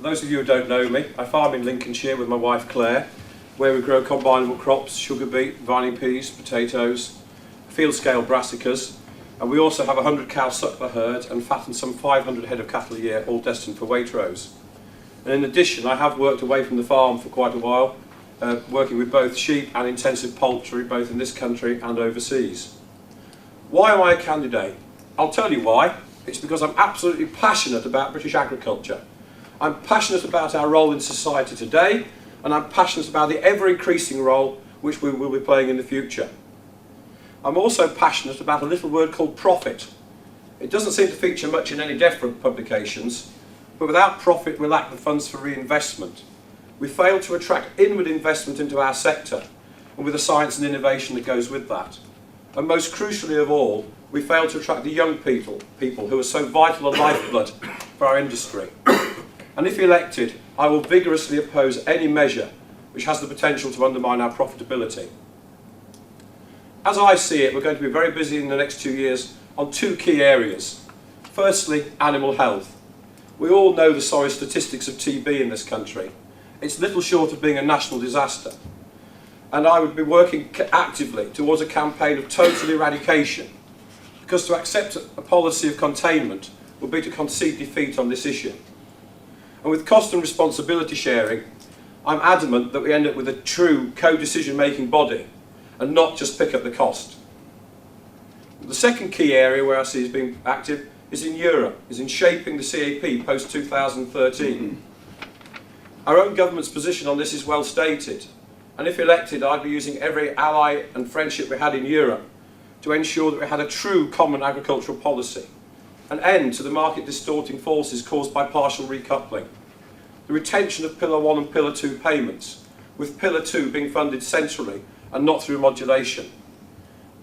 For those of you who don't know me, I farm in Lincolnshire with my wife Claire, where we grow combinable crops, sugar beet, vining peas, potatoes, field scale brassicas, and we also have a 100 cow suckler herd and fatten some 500 head of cattle a year, all destined for Waitrose. And in addition, I have worked away from the farm for quite a while, working with both sheep and intensive poultry, both in this country and overseas. Why am I a candidate? I'll tell you why. It's because I'm absolutely passionate about British agriculture. I'm passionate about our role in society today, and I'm passionate about the ever-increasing role which we will be playing in the future. I'm also passionate about a little word called profit. It doesn't seem to feature much in any different publications, but without profit we lack the funds for reinvestment. We fail to attract inward investment into our sector, and with the science and innovation that goes with that. And most crucially of all, we fail to attract the young people who are so vital a lifeblood for our industry. And if elected, I will vigorously oppose any measure which has the potential to undermine our profitability. As I see it, we're going to be very busy in the next 2 years on two key areas. Firstly, animal health. We all know the sorry statistics of TB in this country. It's little short of being a national disaster. And I would be working actively towards a campaign of total eradication, because to accept a policy of containment would be to concede defeat on this issue. And with cost and responsibility sharing, I'm adamant that we end up with a true co-decision making body and not just pick up the cost. The second key area where I see as being active is in Europe, is in shaping the CAP post-2013. Our own government's position on this is well stated, and if elected I'd be using every ally and friendship we had in Europe to ensure that we had a true common agricultural policy, an end to the market distorting forces caused by partial recoupling, the retention of Pillar 1 and Pillar 2 payments, with Pillar 2 being funded centrally and not through modulation.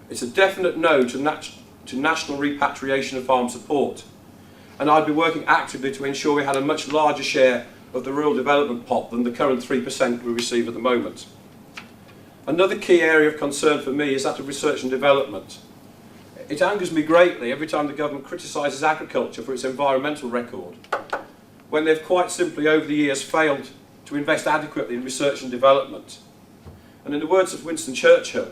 It's a definite no to national repatriation of farm support, and I'd be working actively to ensure we had a much larger share of the rural development pot than the current 3% we receive at the moment. Another key area of concern for me is that of research and development. It angers me greatly every time the government criticises agriculture for its environmental record, when they've quite simply over the years failed to invest adequately in research and development. And in the words of Winston Churchill,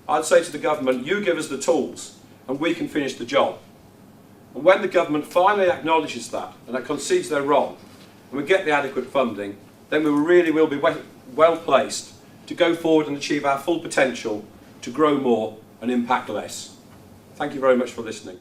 I'd say to the government, you give us the tools and we can finish the job. And when the government finally acknowledges that and concedes they're wrong, and we get the adequate funding, then we really will be well placed to go forward and achieve our full potential to grow more and impact less. Thank you very much for listening.